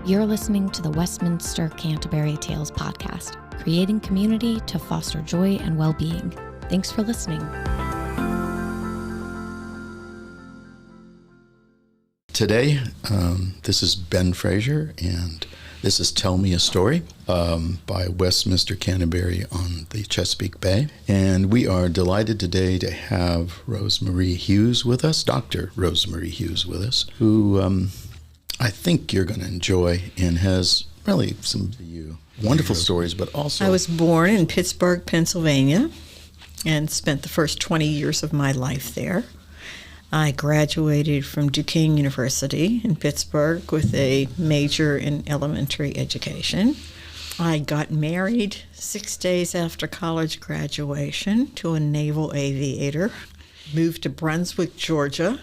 You're listening to the Westminster Canterbury Tales podcast, creating community to foster joy and well-being. Thanks for listening. Today, this is Ben Fraser, and this is Tell Me a Story by Westminster Canterbury on the Chesapeake Bay. And we are delighted today to have Rosemarie Hughes with us, Dr. Rosemarie Hughes with us, who I think you're going to enjoy and has really some wonderful stories, but also... I was born in Pittsburgh, Pennsylvania, and spent the first 20 years of my life there. I graduated from Duquesne University in Pittsburgh with a major in elementary education. I got married 6 days after college graduation to a naval aviator. Moved to Brunswick, Georgia.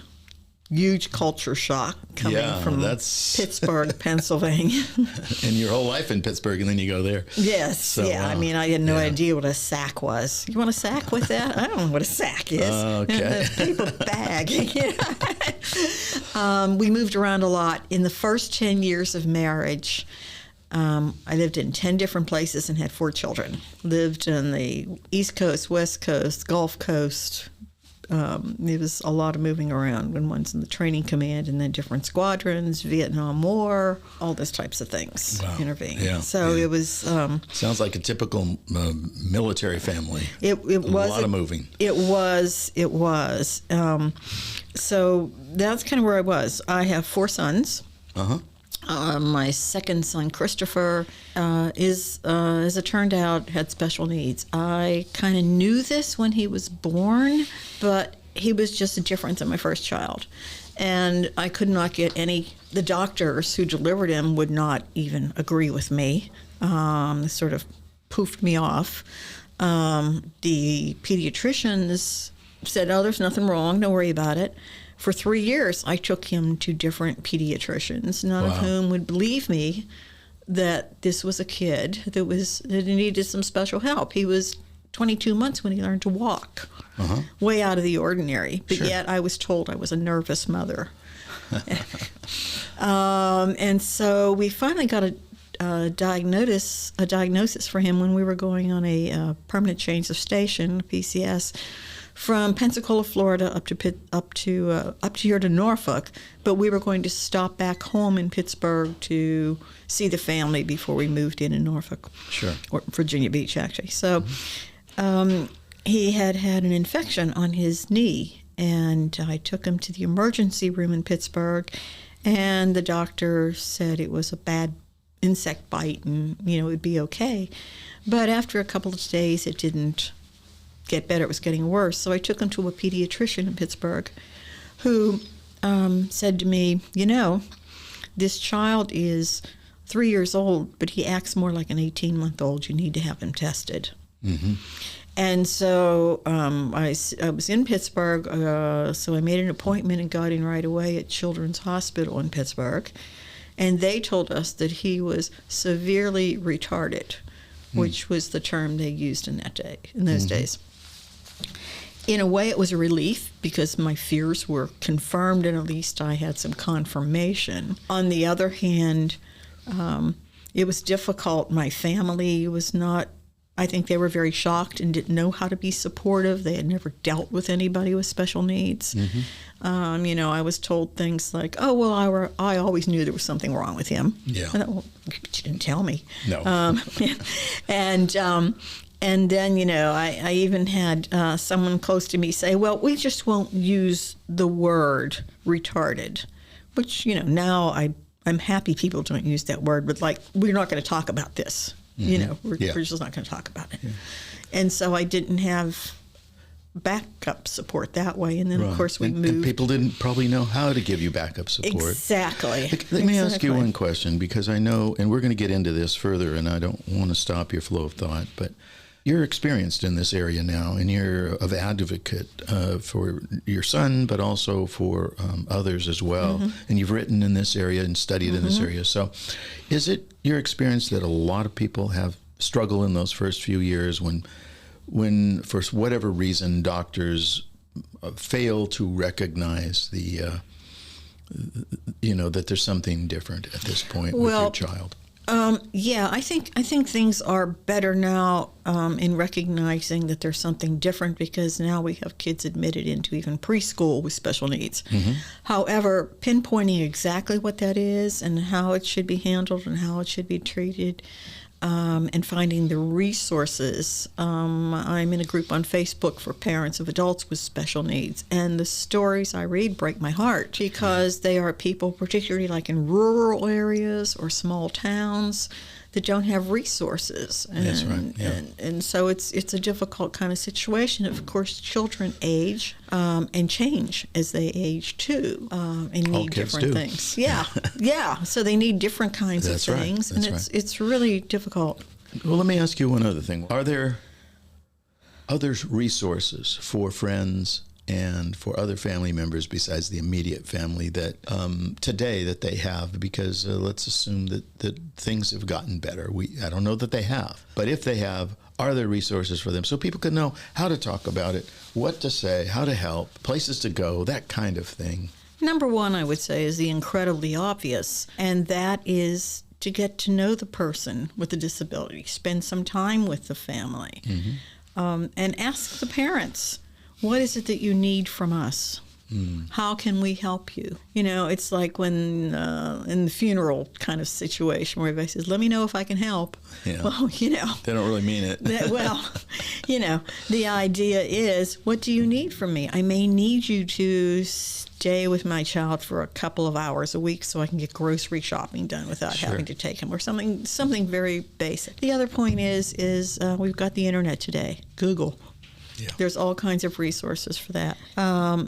Huge culture shock coming from Pittsburgh, Pennsylvania. And your whole life in Pittsburgh, and then you go there. Yes, so, I mean, I had no idea what a sack was. You want a sack with that? I don't know what a sack is. Okay. A paper bag. We moved around a lot. In the first 10 years of marriage, I lived in 10 different places and had 4 children. Lived on the East Coast, West Coast, Gulf Coast. It was a lot of moving around when one's in the training command and then different squadrons, Vietnam War, all those types of things intervened. Yeah, so it was... sounds like a typical military family. It was a lot of moving. It was. So that's kind of where I was. I have 4 sons. Uh-huh. My second son, Christopher, as it turned out, had special needs. I kind of knew this when he was born, but he was just different than my first child. And I could not get the doctors who delivered him would not even agree with me. They sort of poofed me off. The pediatricians said, oh, there's nothing wrong, don't worry about it. For 3 years, I took him to different pediatricians, none of whom would believe me that this was a kid that needed some special help. He was 22 months when he learned to walk, way out of the ordinary. But yet I was told I was a nervous mother. And so we finally got a diagnosis for him when we were going on a permanent change of station, PCS, from Pensacola, Florida, up here to Norfolk, but we were going to stop back home in Pittsburgh to see the family before we moved in Norfolk, or Virginia Beach, actually. So he had an infection on his knee, and I took him to the emergency room in Pittsburgh, and the doctor said it was a bad insect bite, and it would be okay. But after a couple of days, it didn't get better. It was getting worse. So I took him to a pediatrician in Pittsburgh who said to me, this child is 3 years old, but he acts more like an 18-month-old. You need to have him tested. Mm-hmm. And so I was in Pittsburgh, so I made an appointment and got in right away at Children's Hospital in Pittsburgh. And they told us that he was severely retarded, which was the term they used in those days. In a way, it was a relief because my fears were confirmed, and at least I had some confirmation. On the other hand, it was difficult. My family was not, I think they were very shocked and didn't know how to be supportive. They had never dealt with anybody with special needs. Mm-hmm. I was told things like, oh, well, I always knew there was something wrong with him. Yeah. I thought, well, but you didn't tell me. No. And then, I even had someone close to me say, well, we just won't use the word retarded, which, now I'm happy people don't use that word, but we're not going to talk about this. Mm-hmm. We're just not going to talk about it. Yeah. And so I didn't have backup support that way. And then, of course, we moved. And people didn't probably know how to give you backup support. Exactly. Let me ask you one question, because I know, and we're going to get into this further, and I don't want to stop your flow of thought, but you're experienced in this area now, and you're an advocate for your son, but also for others as well. Mm-hmm. And you've written in this area and studied in this area. So is it your experience that a lot of people have struggled in those first few years when for whatever reason, doctors fail to recognize that there's something different at this point with your child? Yeah, I think things are better now in recognizing that there's something different, because now we have kids admitted into even preschool with special needs. However, pinpointing exactly what that is and how it should be handled and how it should be treated, and finding the resources. I'm in a group on Facebook for parents of adults with special needs, and the stories I read break my heart, because they are people, particularly like in rural areas or small towns, that don't have resources. And, that's right. Yeah. And so it's a difficult kind of situation. Of course, children age and change as they age too, and need different things. Yeah, yeah. So they need different kinds of things, and it's really difficult. Well, let me ask you one other thing. Are there other resources for friends and for other family members besides the immediate family that today that they have? Because let's assume that things have gotten better. I don't know that they have, but if they have, are there resources for them so people can know how to talk about it, what to say, how to help, places to go, that kind of thing? Number one, I would say, is the incredibly obvious, and that is to get to know the person with the disability, spend some time with the family, and ask the parents, what is it that you need from us? How can we help you? It's like when in the funeral kind of situation where everybody says, let me know if I can help. Yeah. Well, they don't really mean it. The idea is, what do you need from me? I may need you to stay with my child for a couple of hours a week so I can get grocery shopping done without having to take him, or something very basic. The other point is we've got the internet today, Google. Yeah. There's all kinds of resources for that.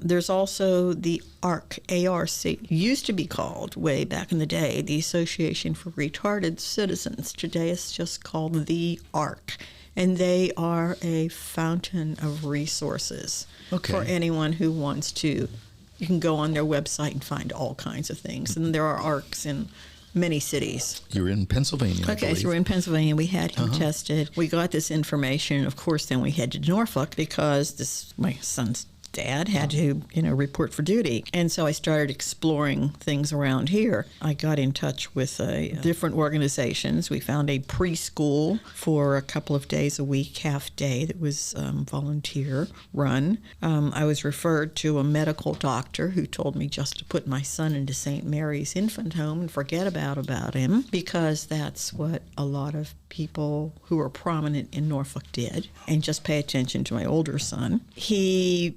There's also the ARC, A-R-C, used to be called, way back in the day, the Association for Retarded Citizens. Today it's just called the ARC. And they are a fountain of resources for anyone who wants to. You can go on their website and find all kinds of things. And there are ARCs in many cities. You're in Pennsylvania, I believe. So we're in Pennsylvania. We had him tested. We got this information. Of course, then we headed to Norfolk because my son's dad had to, report for duty. And so I started exploring things around here. I got in touch with different organizations. We found a preschool for a couple of days a week, half day, that was volunteer run. I was referred to a medical doctor who told me just to put my son into St. Mary's Infant Home and forget about him, because that's what a lot of people who are prominent in Norfolk did, and just pay attention to my older son. He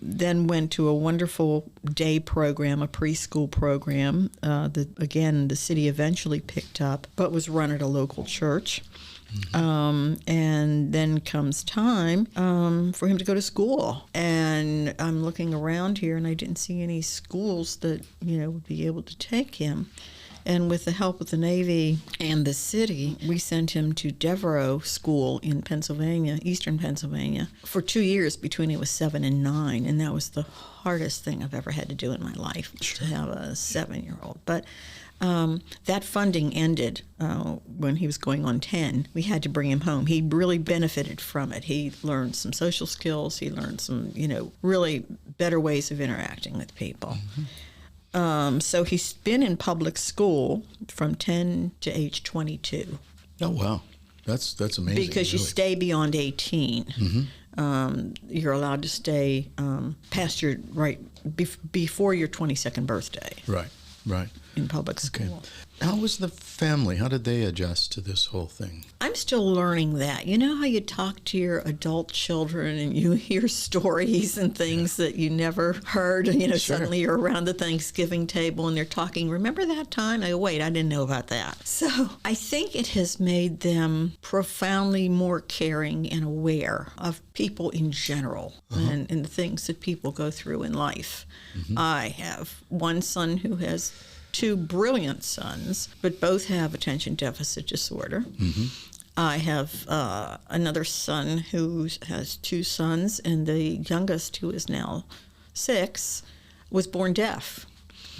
then went to a wonderful day program, a preschool program that, again, the city eventually picked up, but was run at a local church. And then comes time for him to go to school. And I'm looking around here, and I didn't see any schools that, would be able to take him. And with the help of the Navy and the city, we sent him to Devereaux School in Pennsylvania, eastern Pennsylvania, for 2 years between he was 7 and 9. And that was the hardest thing I've ever had to do in my life, to have a 7-year-old. But that funding ended when he was going on 10. We had to bring him home. He really benefited from it. He learned some social skills. He learned some, really better ways of interacting with people. So he's been in public school from 10 to age 22. Oh, wow. That's amazing. Because you stay beyond 18. You're allowed to stay past your, before your 22nd birthday. Right. In public school. Okay. How was the family? How did they adjust to this whole thing? I'm still learning that. You know how you talk to your adult children and you hear stories and things that you never heard? Suddenly you're around the Thanksgiving table and they're talking, remember that time? I go, wait, I didn't know about that. So I think it has made them profoundly more caring and aware of people in general and the things that people go through in life. I have one son who has 2 brilliant sons, but both have attention deficit disorder. I have another son who has 2 sons, and the youngest, who is now 6, was born deaf.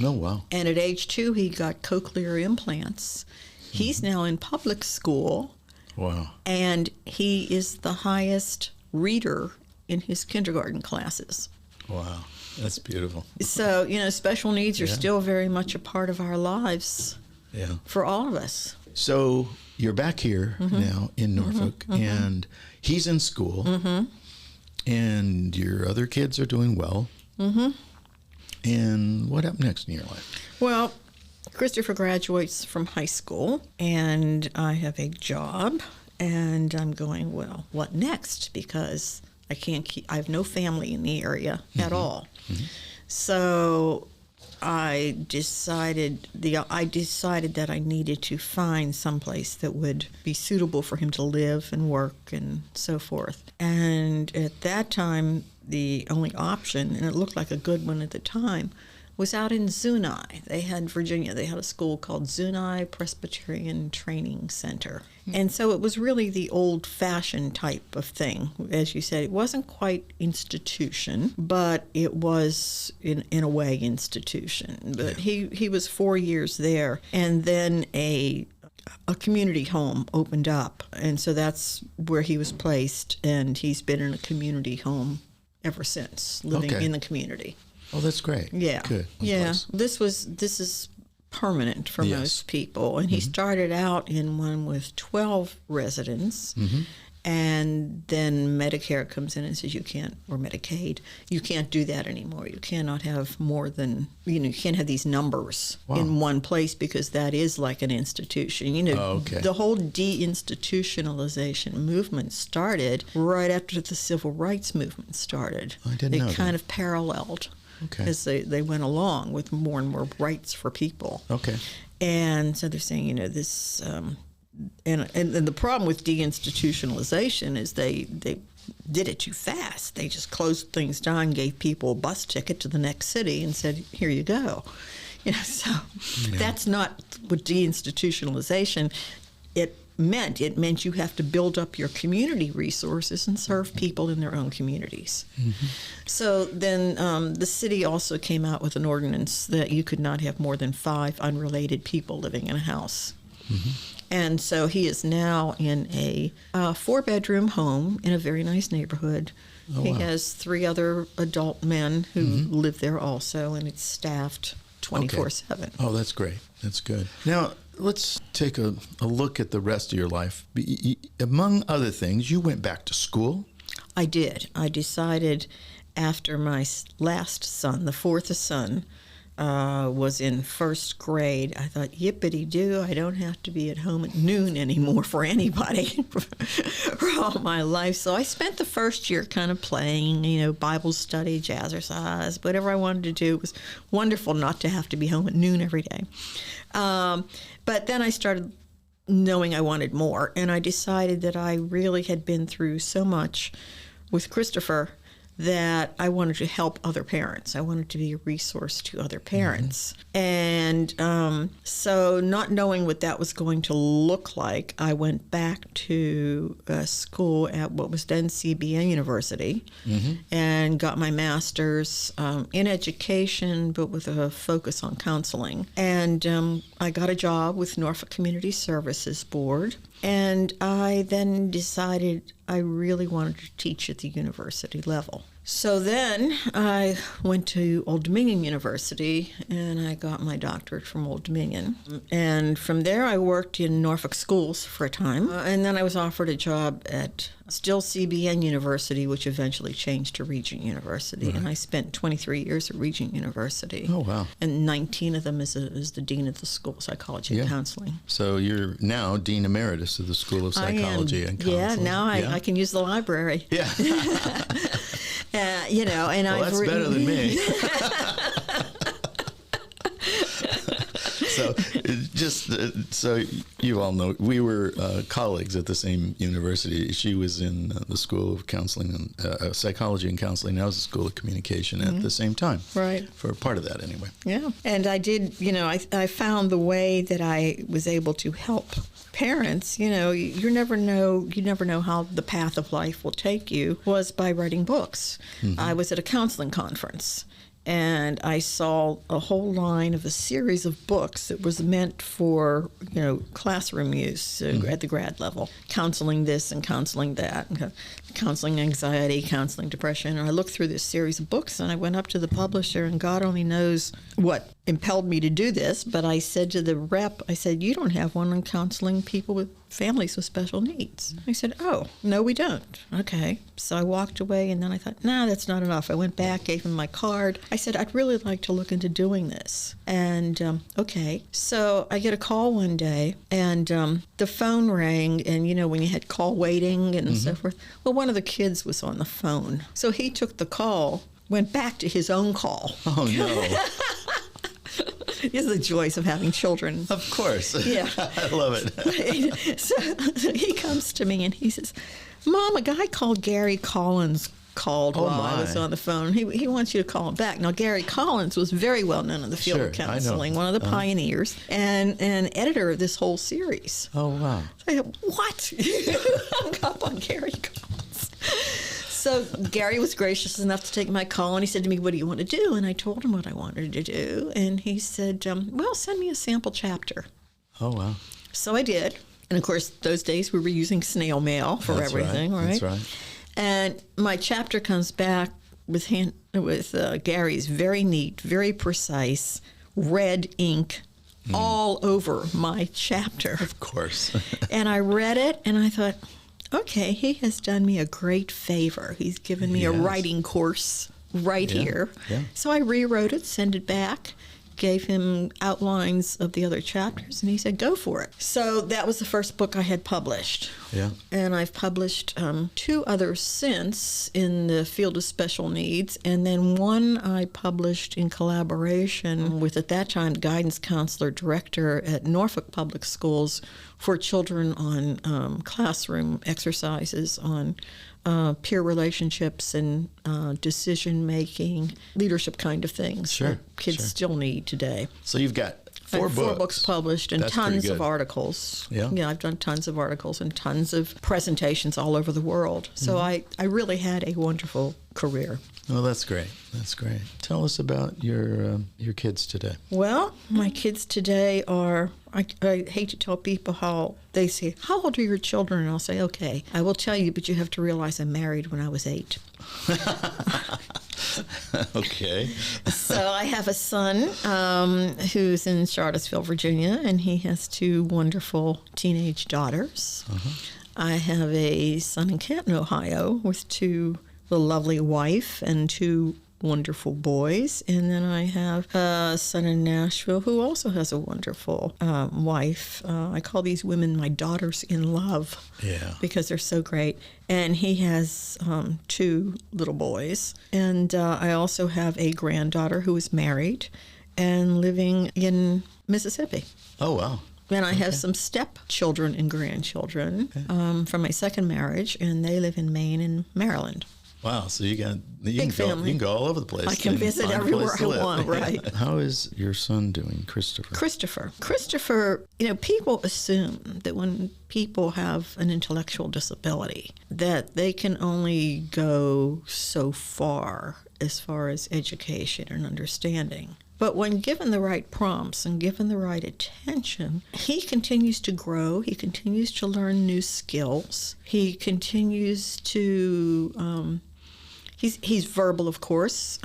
Oh, wow. And at age 2, he got cochlear implants. He's now in public school. Wow. And he is the highest reader in his kindergarten classes. Wow, that's beautiful. So, special needs are Yeah. still very much a part of our lives Yeah. for all of us. So you're back here now in Norfolk, and he's in school, and your other kids are doing well. And what happened next in your life? Well, Christopher graduates from high school, and I have a job, and I'm going, well, what next? Because I have no family in the area at all. So I decided that I needed to find someplace that would be suitable for him to live and work and so forth. And at that time, the only option, and it looked like a good one at the time, was out in Zuni. They had a school called Zuni Presbyterian Training Center. And so it was really the old-fashioned type of thing. As you said, it wasn't quite institution, but it was, in a way, institution. But he was 4 years there, and then a community home opened up, and so that's where he was placed, and he's been in a community home ever since, living in the community. Oh, that's great. Yeah. Good. Yeah. This is permanent for most people. And he started out in one with 12 residents. And then Medicare comes in and says or Medicaid, you can't do that anymore. You cannot have more than, you can't have these numbers in one place, because that is like an institution. The whole deinstitutionalization movement started right after the civil rights movement started. I didn't know They kind that. of paralleled. Okay. As they went along with more and more rights for people. Okay. And so they're saying, this, and the problem with deinstitutionalization is they did it too fast. They just closed things down, gave people a bus ticket to the next city, and said, here you go. That's not what deinstitutionalization meant. It meant you have to build up your community resources and serve people in their own communities. So then the city also came out with an ordinance that you could not have more than 5 unrelated people living in a house. And so he is now in a 4-bedroom home in a very nice neighborhood. He has 3 other adult men who live there also, and it's staffed 24/7. Oh, that's great. That's good. Now, let's take a look at the rest of your life. Among other things, you went back to school. I did. I decided after my last son, the 4th son, was in 1st grade, I thought, yippity-doo, I don't have to be at home at noon anymore for anybody for all my life. So I spent the first year kind of playing, Bible study, jazzercise, whatever I wanted to do. It was wonderful not to have to be home at noon every day. But then I started knowing I wanted more, and I decided that I really had been through so much with Christopher that I wanted to help other parents. I wanted to be a resource to other parents. And so not knowing what that was going to look like, I went back to school at what was then CBN University and got my master's in education, but with a focus on counseling. And I got a job with Norfolk Community Services Board. And I then decided I really wanted to teach at the university level. So then I went to Old Dominion University, and I got my doctorate from Old Dominion. And from there I worked in Norfolk schools for a time. And then I was offered a job at still CBN University, which eventually changed to Regent University. Right. And I spent 23 years at Regent University. Oh, wow. And 19 of them as the dean of the school, psychology and counseling. So you're now Dean Emeritus of the School of Psychology and Counseling. Yeah, now I can use the library. Yeah. And well, I've that's written... better than me. So you all know, we were colleagues at the same university. She was in the School of Counseling and Psychology and Counseling. I was in the School of Communication at the same time. Right. For part of that, anyway. Yeah. And I did, I found the way that I was able to help parents, you never know how the path of life will take you, was by writing books. I was at a counseling conference, and I saw a whole line of a series of books that was meant for, classroom use at the grad level, counseling this and counseling that, and counseling anxiety, counseling depression. And I looked through this series of books, and I went up to the publisher, and God only knows what impelled me to do this, but I said to the rep, I said, "You don't have one on counseling people with families with special needs." I said, "Oh, no, we don't." Okay. So I walked away, and then I thought, "No, that's not enough." I went back, gave him my card. I said, "I'd really like to look into doing this." And, okay. So I get a call one day, and the phone rang, and, when you had call waiting and so forth, well, one of the kids was on the phone. So he took the call, went back to his own call. Oh, no. These are the joys of having children. Of course. Yeah. I love it. So he comes to me and he says, "Mom, a guy called Gary Collins called while I was on the phone. He wants you to call him back." Now, Gary Collins was very well known in the field of counseling, one of the pioneers, and editor of this whole series. Oh, wow. So I said, "What?" Hung up on Gary Collins. So Gary was gracious enough to take my call, and he said to me, "What do you want to do?" And I told him what I wanted to do, and he said, "Well, send me a sample chapter." Oh, wow. So I did. And of course, those days we were using snail mail for everything, right? That's right. And my chapter comes back with Gary's very neat, very precise, red ink all over my chapter. Of course. And I read it, and I thought, okay, he has done me a great favor. He's given me a writing course here. Yeah. So I rewrote it, sent it back, gave him outlines of the other chapters, and he said, "Go for it." So that was the first book I had published. Yeah. And I've published 2 others since in the field of special needs, and then one I published in collaboration with, at that time, guidance counselor director at Norfolk Public Schools for children on classroom exercises on peer relationships and decision-making, leadership kind of things that kids still need today. So you've got 4 books published and That's tons of articles. Yeah, I've done tons of articles and tons of presentations all over the world. So I really had a wonderful career. Oh, that's great. That's great. Tell us about your kids today. Well, my kids today are, I hate to tell people how they say, "How old are your children?" And I'll say, "Okay, I will tell you, but you have to realize I married when I was 8. Okay. So I have a son who's in Charlottesville, Virginia, and he has 2 wonderful teenage daughters. I have a son in Canton, Ohio, with a lovely wife and 2 wonderful boys. And then I have a son in Nashville who also has a wonderful wife. I call these women my daughters in love because they're so great. And he has 2 little boys. And I also have a granddaughter who is married and living in Mississippi. Oh, wow. And I have some stepchildren and grandchildren from my second marriage, and they live in Maine and Maryland. Wow, so you can go all over the place. I can visit everywhere I want, right? How is your son doing, Christopher? Christopher, people assume that when people have an intellectual disability, that they can only go so far as education and understanding. But when given the right prompts and given the right attention, he continues to grow. He continues to learn new skills. He continues to, he's verbal, of course,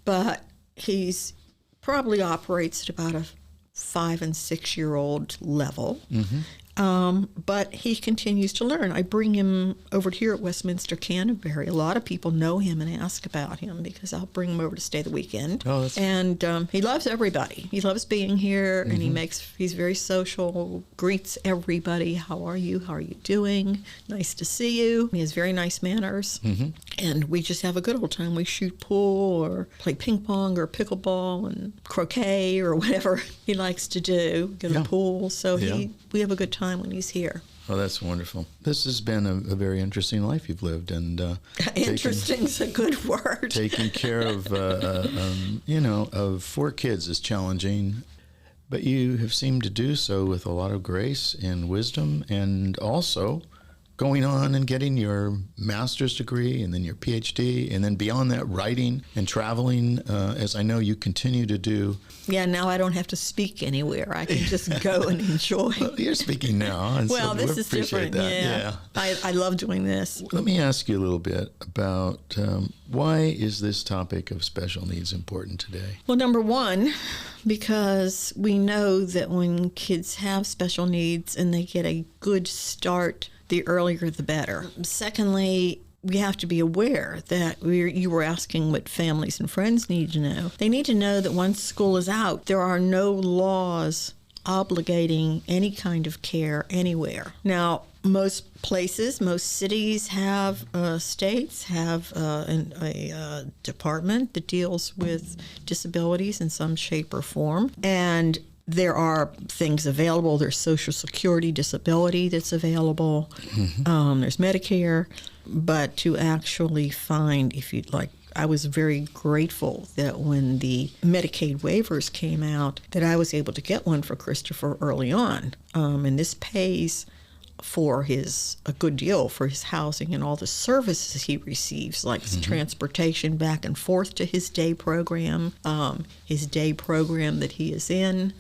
but he's probably operates at about a 5 and 6 year old level. But he continues to learn. I bring him over here at Westminster Canterbury. A lot of people know him and ask about him because I'll bring him over to stay the weekend. Oh, and he loves everybody. He loves being here, and he's very social, greets everybody. How are you? How are you doing? Nice to see you. He has very nice manners. And we just have a good old time. We shoot pool or play ping pong or pickleball and croquet or whatever he likes to do. Go to the pool. So we have a good time when he's here. Oh, that's wonderful. This has been a very interesting life you've lived, and interesting's a good word. Taking care of of 4 kids is challenging, but you have seemed to do so with a lot of grace and wisdom, and also going on and getting your master's degree and then your PhD, and then beyond that, writing and traveling, as I know you continue to do. Yeah, now I don't have to speak anywhere. I can just go and enjoy. Well, you're speaking now. And well, so this we is appreciate different. That. Yeah. I love doing this. Let me ask you a little bit about why is this topic of special needs important today? Well, number one, because we know that when kids have special needs and they get a good start, the earlier the better. Secondly, we have to be aware that you were asking what families and friends need to know. They need to know that once school is out, there are no laws obligating any kind of care anywhere. Now, most places, most cities have, states have a department that deals with disabilities in some shape or form. And there are things available. There's Social Security disability that's available. Mm-hmm. There's Medicare. But to actually find, if you'd like, I was very grateful that when the Medicaid waivers came out, that I was able to get one for Christopher early on. And this pays for a good deal for his housing and all the services he receives, like his transportation back and forth to his day program that he is in.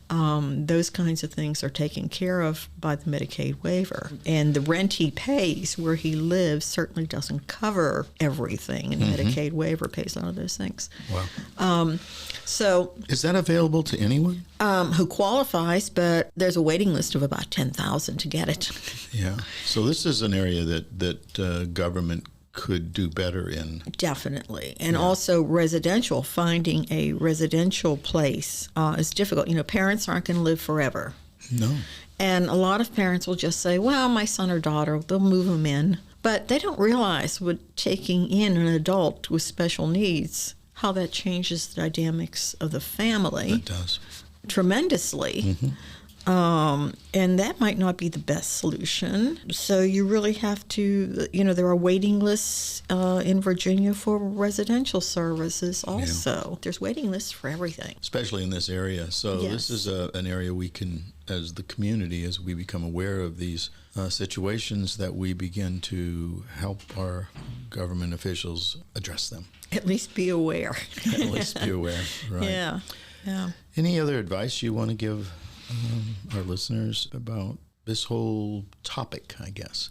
Those kinds of things are taken care of by the Medicaid waiver. And the rent he pays where he lives certainly doesn't cover everything, and Medicaid waiver pays a lot of those things. Wow. So is that available to anyone? Who qualifies, but there's a waiting list of about 10,000 to get it. Yeah. So this is an area that government could do better in. Definitely. And also residential, finding a residential place is difficult. You know, parents aren't going to live forever. No. And a lot of parents will just say, well, my son or daughter, they'll move them in. But they don't realize what taking in an adult with special needs, how that changes the dynamics of the family. It does. Tremendously. And that might not be the best solution. So you really have to, there are waiting lists in Virginia for residential services also. Yeah. There's waiting lists for everything. Especially in this area. So yes. This is an area we can, as the community, as we become aware of these situations, that we begin to help our government officials address them. At least be aware. At least be aware, right. Yeah. Any other advice you want to give our listeners about this whole topic, I guess?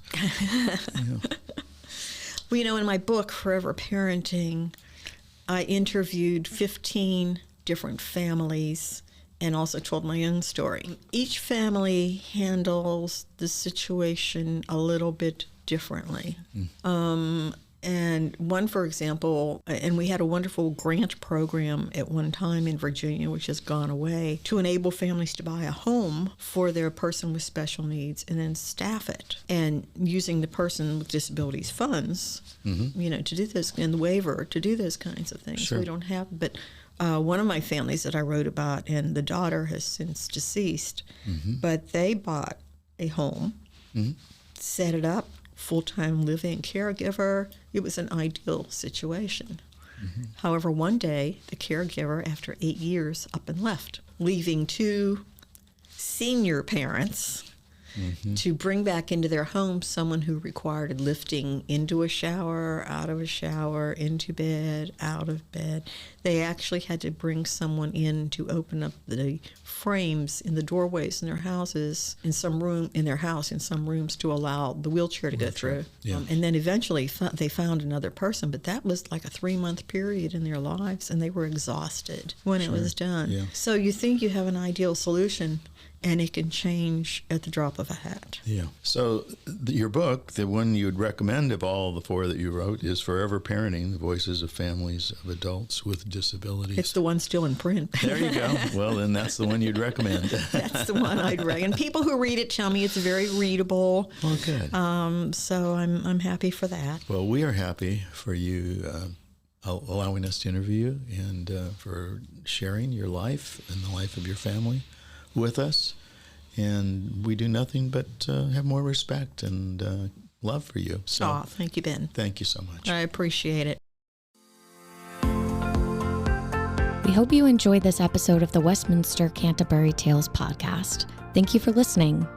Well, in my book, Forever Parenting, I interviewed 15 different families and also told my own story. Each family handles the situation a little bit differently. And one, for example, and we had a wonderful grant program at one time in Virginia, which has gone away, to enable families to buy a home for their person with special needs and then staff it. And using the person with disabilities funds, to do this, and the waiver to do those kinds of things. Sure. We don't have, but one of my families that I wrote about, and the daughter has since deceased, but they bought a home, set it up, full-time living caregiver. It was an ideal situation. However, one day, the caregiver, after 8 years, up and left, leaving 2 senior parents to bring back into their home someone who required lifting into a shower, out of a shower, into bed, out of bed. They actually had to bring someone in to open up the frames in the doorways in their houses, in some rooms to allow the wheelchair to go through. Yeah. And then eventually they found another person, but that was like a 3-month period in their lives, and they were exhausted when it was done. Yeah. So you think you have an ideal solution, and it can change at the drop of a hat. Yeah. So your book, the one you would recommend of all the 4 that you wrote, is Forever Parenting, The Voices of Families of Adults with Disabilities. It's the one still in print. There you go. Well, then that's the one you'd recommend. That's the one I'd recommend. And people who read it tell me it's very readable. Well, good. So I'm happy for that. Well, we are happy for you allowing us to interview you and for sharing your life and the life of your family with us, and we do nothing but have more respect and love for you. So, thank you, Ben. Thank you so much. I appreciate it. We hope you enjoyed this episode of the Westminster Canterbury Tales podcast. Thank you for listening.